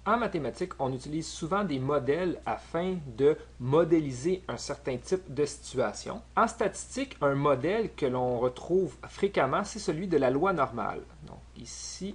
En mathématiques, on utilise souvent des modèles afin de modéliser un certain type de situation. En statistique, un modèle que l'on retrouve fréquemment, c'est celui de la loi normale. Donc ici,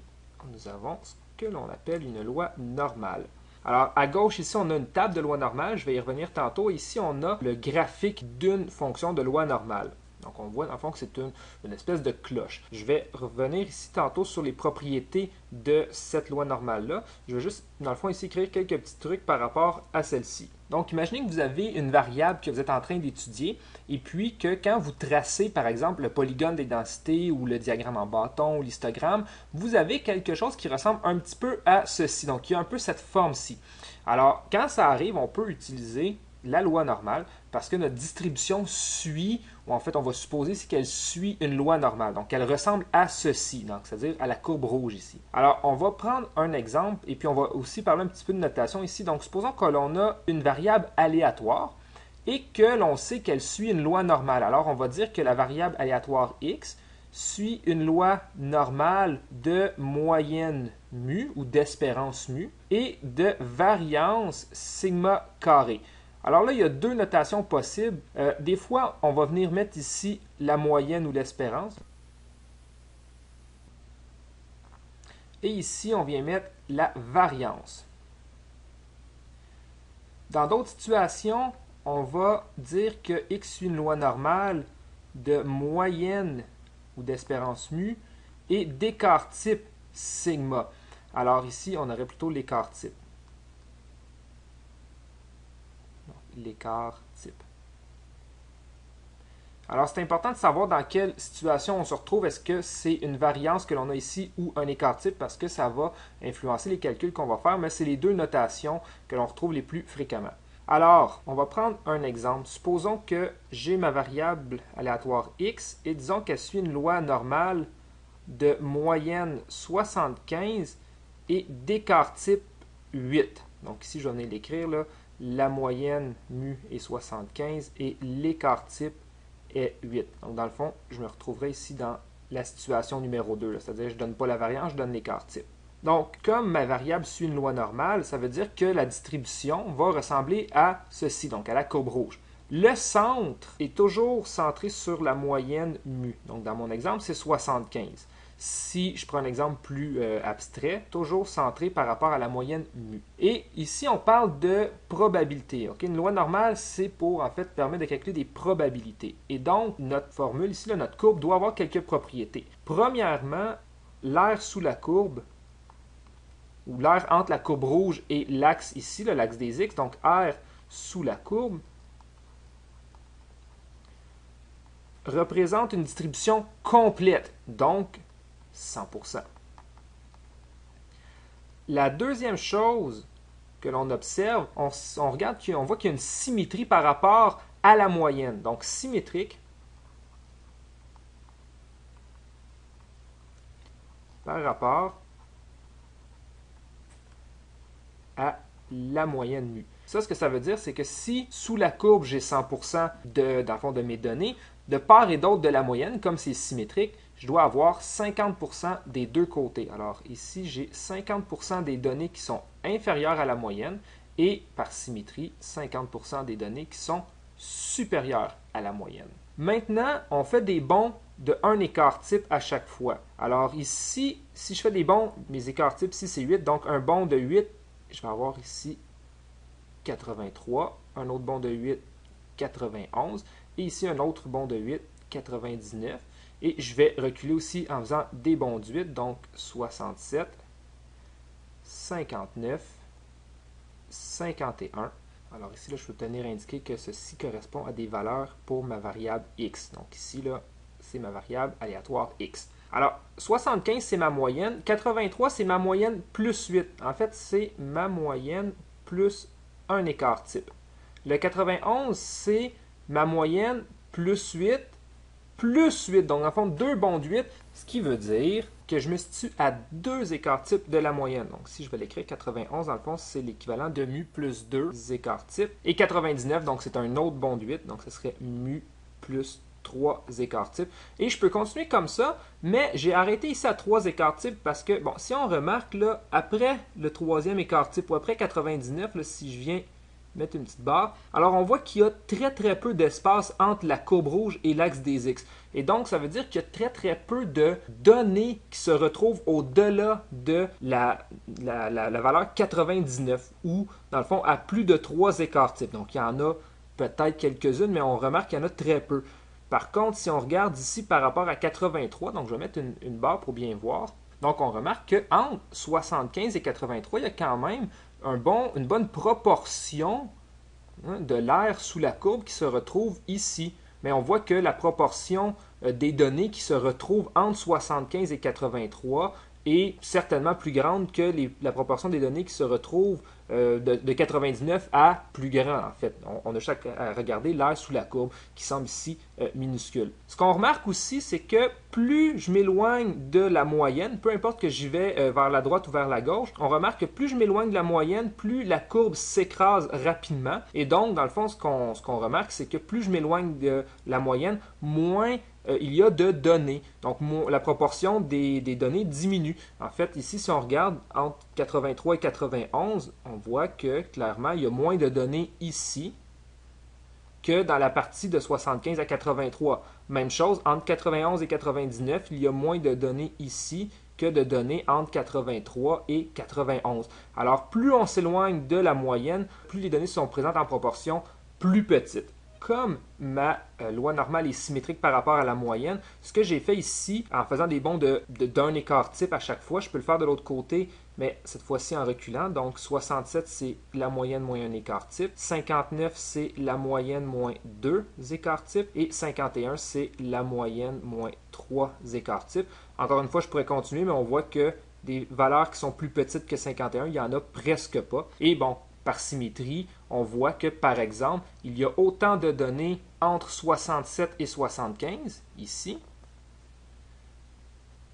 nous avons ce que l'on appelle une loi normale. Alors, à gauche, ici, on a une table de loi normale. Je vais y revenir tantôt. Ici, on a le graphique d'une fonction de loi normale. Donc, on voit, en fond, que c'est une espèce de cloche. Je vais revenir ici tantôt sur les propriétés de cette loi normale-là. Je vais juste, dans le fond, ici, écrire quelques petits trucs par rapport à celle-ci. Donc, imaginez que vous avez une variable que vous êtes en train d'étudier et puis que quand vous tracez, par exemple, le polygone des densités ou le diagramme en bâton ou l'histogramme, vous avez quelque chose qui ressemble un petit peu à ceci. Donc, il y a un peu cette forme-ci. Alors, quand ça arrive, on peut utiliser la loi normale parce que notre distribution suit, ou en fait on va supposer qu'elle suit une loi normale. Donc elle ressemble à ceci, c'est-à-dire à la courbe rouge ici. Alors on va prendre un exemple et puis on va aussi parler un petit peu de notation ici. Donc supposons que l'on a une variable aléatoire et que l'on sait qu'elle suit une loi normale. Alors on va dire que la variable aléatoire x suit une loi normale de moyenne mu ou d'espérance mu et de variance sigma carré. Alors là, il y a deux notations possibles. Des fois, on va venir mettre ici la moyenne ou l'espérance. Et ici, on vient mettre la variance. Dans d'autres situations, on va dire que x suit une loi normale de moyenne ou d'espérance mu et d'écart type sigma. Alors ici, on aurait plutôt l'écart type. L'écart type. Alors, c'est important de savoir dans quelle situation on se retrouve. Est-ce que c'est une variance que l'on a ici ou un écart type parce que ça va influencer les calculs qu'on va faire, mais c'est les deux notations que l'on retrouve les plus fréquemment. Alors, on va prendre un exemple. Supposons que j'ai ma variable aléatoire x et disons qu'elle suit une loi normale de moyenne 75 et d'écart type 8. Donc ici, je vais venir l'écrire là. La moyenne mu est 75 et l'écart type est 8. Donc, dans le fond, je me retrouverai ici dans la situation numéro 2, c'est-à-dire je ne donne pas la variance, je donne l'écart type. Donc, comme ma variable suit une loi normale, ça veut dire que la distribution va ressembler à ceci, donc à la courbe rouge. Le centre est toujours centré sur la moyenne mu. Donc, dans mon exemple, c'est 75. Si je prends un exemple plus abstrait, toujours centré par rapport à la moyenne mu. Et ici, on parle de probabilité. Okay? Une loi normale, c'est pour en fait permettre de calculer des probabilités. Et donc, notre formule ici, là, notre courbe, doit avoir quelques propriétés. Premièrement, l'aire sous la courbe, ou l'aire entre la courbe rouge et l'axe ici, l'axe des x, donc R sous la courbe, représente une distribution complète, donc 100%. La deuxième chose que l'on observe, on regarde qu'on voit qu'il y a une symétrie par rapport à la moyenne. Donc, symétrique par rapport à la moyenne mu. Ça, ce que ça veut dire, c'est que si sous la courbe, j'ai 100% dans le fond de mes données, de part et d'autre de la moyenne, comme c'est symétrique, je dois avoir 50% des deux côtés. Alors ici, j'ai 50% des données qui sont inférieures à la moyenne et par symétrie, 50% des données qui sont supérieures à la moyenne. Maintenant, on fait des bonds de 1 écart type à chaque fois. Alors ici, si je fais des bonds, mes écarts types, ici c'est 8, donc un bond de 8, je vais avoir ici 83, un autre bond de 8, 91, et ici un autre bond de 8, 99. Et je vais reculer aussi en faisant des bonds de 8, donc 67, 59, 51. Alors ici, là, je peux tenir à indiquer que ceci correspond à des valeurs pour ma variable x. Donc ici, là, c'est ma variable aléatoire x. Alors, 75, c'est ma moyenne. 83, c'est ma moyenne plus 8. En fait, c'est ma moyenne plus un écart type. Le 91, c'est ma moyenne plus 8 plus 8. Donc, en fond, deux bonds de 8, ce qui veut dire que je me situe à deux écarts types de la moyenne. Donc, si je vais l'écrire, 91, dans le fond, c'est l'équivalent de mu plus 2 écarts types. Et 99, donc c'est un autre bond de 8, donc ce serait mu plus 3 écarts types. Et je peux continuer comme ça, mais j'ai arrêté ici à 3 écarts types parce que, bon, si on remarque, là, après le troisième écart type ou après 99, là, si je viens mettre une petite barre, alors on voit qu'il y a très peu d'espace entre la courbe rouge et l'axe des X. Et donc, ça veut dire qu'il y a très peu de données qui se retrouvent au-delà de la valeur 99 ou, dans le fond, à plus de 3 écarts types. Donc, il y en a peut-être quelques-unes, mais on remarque qu'il y en a très peu. Par contre, si on regarde ici par rapport à 83, donc je vais mettre une barre pour bien voir. Donc, on remarque qu'entre 75 et 83, il y a quand même une bonne proportion de l'air sous la courbe qui se retrouve ici. Mais on voit que la proportion des données qui se retrouvent entre 75 et 83 est certainement plus grande que la proportion des données qui se retrouvent de 99 à plus grand, en fait. On a juste à regarder l'air sous la courbe qui semble ici minuscule. Ce qu'on remarque aussi, c'est que plus je m'éloigne de la moyenne, peu importe que j'y vais vers la droite ou vers la gauche, on remarque que plus je m'éloigne de la moyenne, plus la courbe s'écrase rapidement. Et donc, dans le fond, ce qu'on remarque, c'est que plus je m'éloigne de la moyenne, moins il y a de données. Donc, la proportion des données diminue. En fait, ici, si on regarde entre 83 et 91, on voit que, clairement, il y a moins de données ici que dans la partie de 75 à 83. Même chose, entre 91 et 99, il y a moins de données ici que de données entre 83 et 91. Alors, plus on s'éloigne de la moyenne, plus les données sont présentes en proportion plus petite. Comme ma loi normale est symétrique par rapport à la moyenne, ce que j'ai fait ici, en faisant des bonds d'un écart type à chaque fois, je peux le faire de l'autre côté, mais cette fois-ci en reculant. Donc 67, c'est la moyenne moins un écart type. 59, c'est la moyenne moins 2 écarts types. Et 51, c'est la moyenne moins 3 écarts types. Encore une fois, je pourrais continuer, mais on voit que des valeurs qui sont plus petites que 51, il n'y en a presque pas. Et bon, par symétrie, on voit que, par exemple, il y a autant de données entre 67 et 75, ici,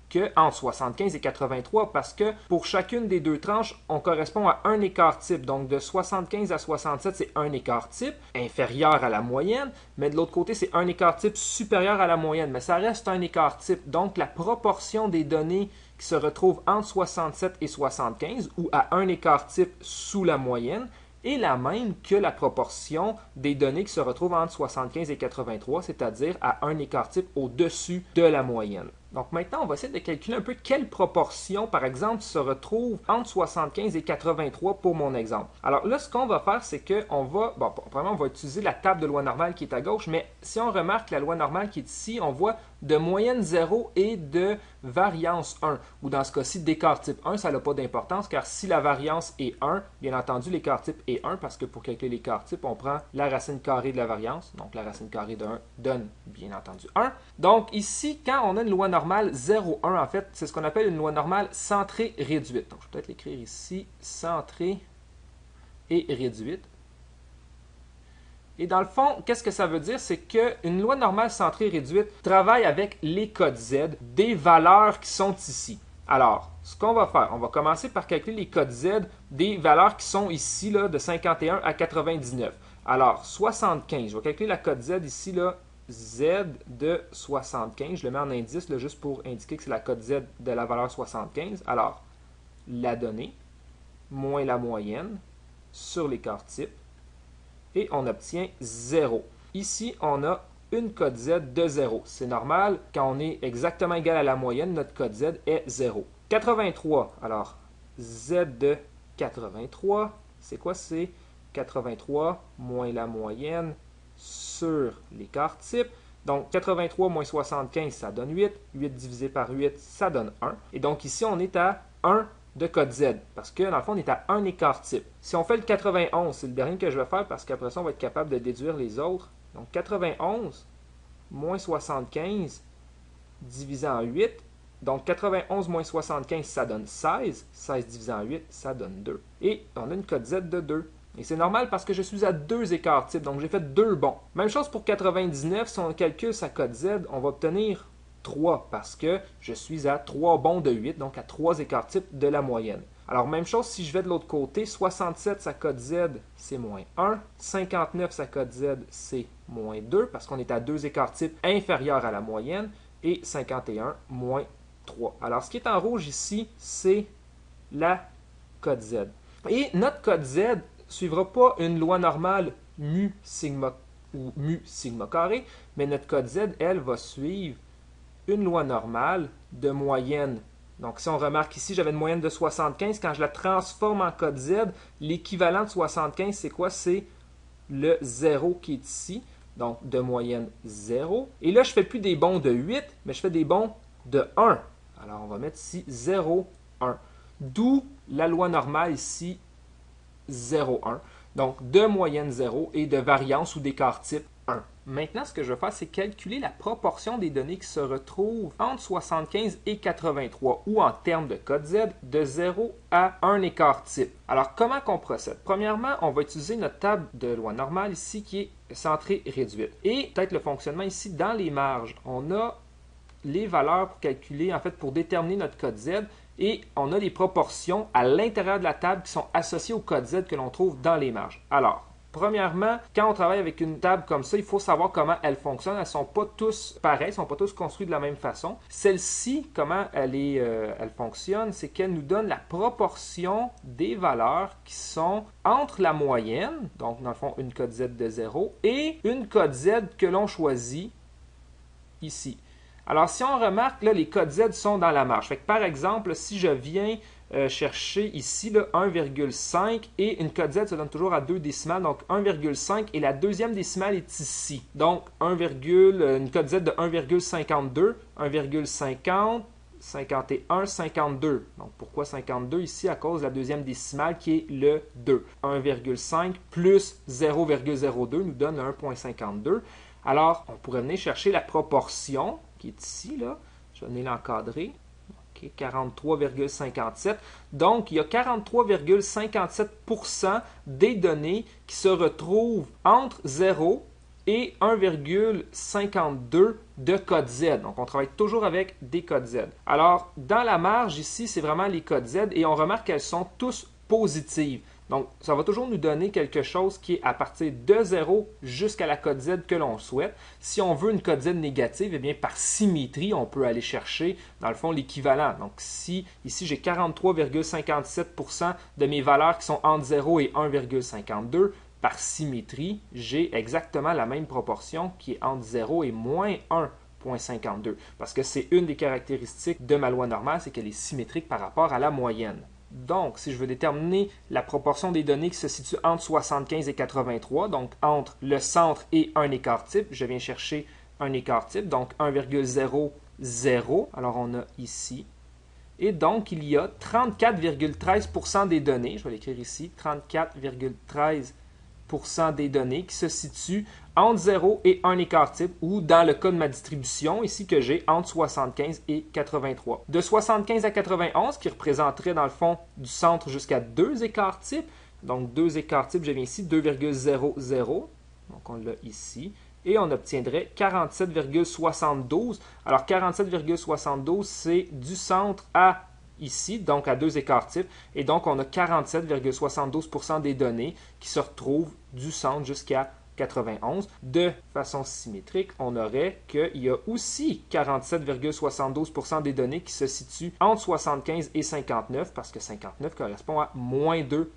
que entre 75 et 83, parce que pour chacune des deux tranches, on correspond à un écart type. Donc, de 75 à 67, c'est un écart type inférieur à la moyenne, mais de l'autre côté, c'est un écart type supérieur à la moyenne, mais ça reste un écart type. Donc, la proportion des données qui se retrouvent entre 67 et 75, ou à un écart type sous la moyenne, est la même que la proportion des données qui se retrouvent entre 75 et 83, c'est-à-dire à un écart type au-dessus de la moyenne. Donc maintenant, on va essayer de calculer un peu quelle proportion, par exemple, se retrouve entre 75 et 83 pour mon exemple. Alors là, ce qu'on va faire, c'est qu'on va, premièrement, on va utiliser la table de loi normale qui est à gauche, mais si on remarque la loi normale qui est ici, on voit de moyenne 0 et de variance 1, ou dans ce cas-ci, d'écart type 1, ça n'a pas d'importance, car si la variance est 1, bien entendu, l'écart type est 1, parce que pour calculer l'écart type, on prend la racine carrée de la variance, donc la racine carrée de 1 donne, bien entendu, 1. Donc ici, quand on a une loi normale 0,1, en fait, c'est ce qu'on appelle une loi normale centrée réduite. Donc je vais peut-être l'écrire ici, centrée et réduite. Et dans le fond, qu'est-ce que ça veut dire? C'est qu'une loi normale centrée réduite travaille avec les codes Z des valeurs qui sont ici. Alors, ce qu'on va faire, on va commencer par calculer les codes Z des valeurs qui sont ici, là, de 51 à 99. Alors, 75, je vais calculer la code Z ici, là, Z de 75. Je le mets en indice, là, juste pour indiquer que c'est la code Z de la valeur 75. Alors, la donnée, moins la moyenne, sur l'écart type, et on obtient 0. Ici, on a une code Z de 0. C'est normal, quand on est exactement égal à la moyenne, notre code Z est 0. 83, alors Z de 83, c'est quoi? C'est 83 moins la moyenne sur l'écart type. Donc 83 moins 75, ça donne 8. 8 divisé par 8, ça donne 1. Et donc ici, on est à 1 de code Z, parce que dans le fond, on est à un écart type. Si on fait le 91, c'est le dernier que je vais faire, parce qu'après ça, on va être capable de déduire les autres. Donc 91 moins 75 divisé en 8. Donc 91 moins 75, ça donne 16. 16 divisé en 8, ça donne 2. Et on a une code Z de 2. Et c'est normal parce que je suis à 2 écarts types, donc j'ai fait 2 bonds. Même chose pour 99, si on calcule sa code Z, on va obtenir 3 parce que je suis à 3 bonds de 8, donc à 3 écarts types de la moyenne. Alors, même chose si je vais de l'autre côté, 67, sa cote Z, c'est moins 1. 59, sa cote Z, c'est moins 2, parce qu'on est à 2 écarts types inférieurs à la moyenne. Et 51, moins 3. Alors, ce qui est en rouge ici, c'est la cote Z. Et notre cote Z ne suivra pas une loi normale mu sigma ou mu sigma carré, mais notre cote Z, elle, va suivre une loi normale de moyenne. Donc, si on remarque ici, j'avais une moyenne de 75. Quand je la transforme en cote Z, l'équivalent de 75, c'est quoi? C'est le 0 qui est ici. Donc, de moyenne 0. Et là, je ne fais plus des bonds de 8, mais je fais des bonds de 1. Alors, on va mettre ici 0, 1. D'où la loi normale ici, 0, 1. Donc, de moyenne 0 et de variance ou d'écart type 1. Maintenant, ce que je vais faire, c'est calculer la proportion des données qui se retrouvent entre 75 et 83, ou en termes de code Z, de 0 à 1 écart type. Alors, comment qu'on procède? Premièrement, on va utiliser notre table de loi normale ici qui est centrée réduite. Et peut-être le fonctionnement ici dans les marges. On a les valeurs pour calculer, en fait, pour déterminer notre code Z, et on a les proportions à l'intérieur de la table qui sont associées au code Z que l'on trouve dans les marges. Alors, premièrement, quand on travaille avec une table comme ça, il faut savoir comment elle fonctionne. Elles ne sont pas tous pareilles, elles ne sont pas tous construites de la même façon. Celle-ci, comment elle fonctionne, c'est qu'elle nous donne la proportion des valeurs qui sont entre la moyenne, donc dans le fond une code Z de 0, et une code Z que l'on choisit ici. Alors, si on remarque, là, les codes Z sont dans la marge. Fait que, par exemple, si je viens chercher ici 1,5 et une code Z se donne toujours à 2 décimales, donc 1,5 et la deuxième décimale est ici. Donc, une code Z de 1,52, 1,50, 51, 52. Donc, pourquoi 52 ici? À cause de la deuxième décimale qui est le 2. 1,5 plus 0,02 nous donne 1,52. Alors, on pourrait venir chercher la proportion qui est ici, là. Je vais venir l'encadrer. Okay, 43,57. Donc, il y a 43,57% des données qui se retrouvent entre 0 et 1,52 de code Z. Donc, on travaille toujours avec des codes Z. Alors, dans la marge, ici, c'est vraiment les codes Z et on remarque qu'elles sont tous positives. Donc, ça va toujours nous donner quelque chose qui est à partir de 0 jusqu'à la code Z que l'on souhaite. Si on veut une code Z négative, eh bien, par symétrie, on peut aller chercher, dans le fond, l'équivalent. Donc, si ici, j'ai 43,57% de mes valeurs qui sont entre 0 et 1,52, par symétrie, j'ai exactement la même proportion qui est entre 0 et moins 1,52. Parce que c'est une des caractéristiques de ma loi normale, c'est qu'elle est symétrique par rapport à la moyenne. Donc, si je veux déterminer la proportion des données qui se situent entre 75 et 83, donc entre le centre et un écart type, je viens chercher un écart type, donc 1,00. Alors, on a ici. Et donc, il y a 34,13% des données, je vais l'écrire ici, 34,13% des données qui se situent entre 0 et 1 écart type, ou dans le cas de ma distribution, ici que j'ai entre 75 et 83. De 75 à 91, qui représenterait dans le fond du centre jusqu'à 2 écarts types, donc 2 écarts types, je viens ici, 2,00, donc on l'a ici, et on obtiendrait 47,72. Alors 47,72, c'est du centre à ici, donc à 2 écarts types, et donc on a 47,72% des données qui se retrouvent du centre jusqu'à 91. De façon symétrique, on aurait qu'il y a aussi 47,72% des données qui se situent entre 75 et 59, parce que 59 correspond à moins 2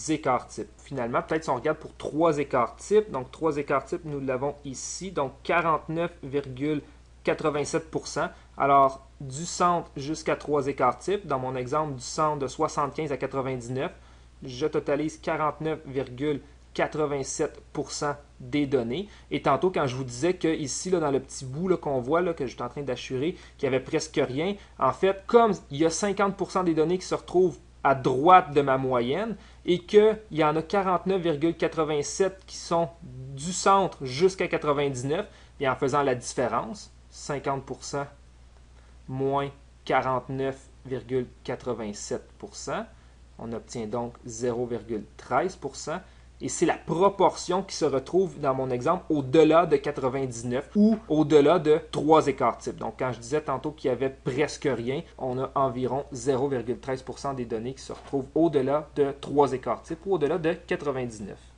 écarts types. Finalement, peut-être si on regarde pour 3 écarts types, donc 3 écarts types, nous l'avons ici, donc 49,87%. Alors, du centre jusqu'à 3 écarts types, dans mon exemple du centre de 75 à 99, je totalise 49,87% des données. Et tantôt, quand je vous disais que ici, là, dans le petit bout qu'on voit, là, que je suis en train d'assurer, qu'il n'y avait presque rien, en fait, comme il y a 50% des données qui se retrouvent à droite de ma moyenne et qu'il y en a 49,87 qui sont du centre jusqu'à 99, et en faisant la différence, 50% moins 49,87%, on obtient donc 0,13%. Et c'est la proportion qui se retrouve dans mon exemple au-delà de 99 ou au-delà de 3 écarts types. Donc quand je disais tantôt qu'il y avait presque rien, on a environ 0,13% des données qui se retrouvent au-delà de 3 écarts types ou au-delà de 99.